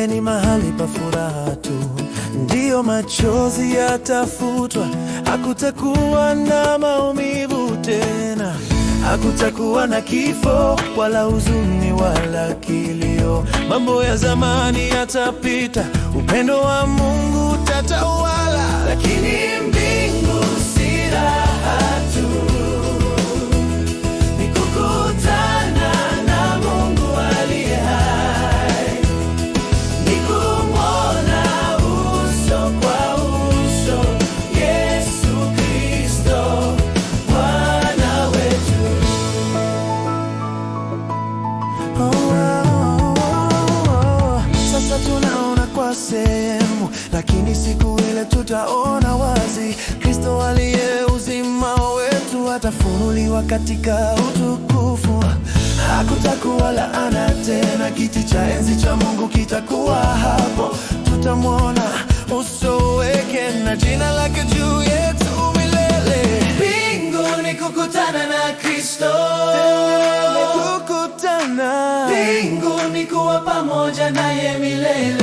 ni mahali pa furaha tu, ndiyo machozi yatafutwa. Hakutakuwa na maumivu tena, hakutakuwa na kifo wala huzuni wala kilio. Mambo ya zamani yatapita, upendo wa Mungu utatawala. Lakini mbingu si raha tu, ni kukutana na Mungu aliye hai, ni kumwona uso kwa uso Yesu Kristo Bwana wetu. Sasa tunaona kwa sehemu, lakini siku ile tutaona wazi. Kristo aliye uzima wetu atafunuliwa katika utukufu. Hakutakuwa laana tena, kiti cha enzi cha Mungu kitakuwa hapo. Tutamwona uso wake na jina lake juu yetu milele. Mbinguni kukutana na Kristo, mbinguni kuwa pamoja naye milele.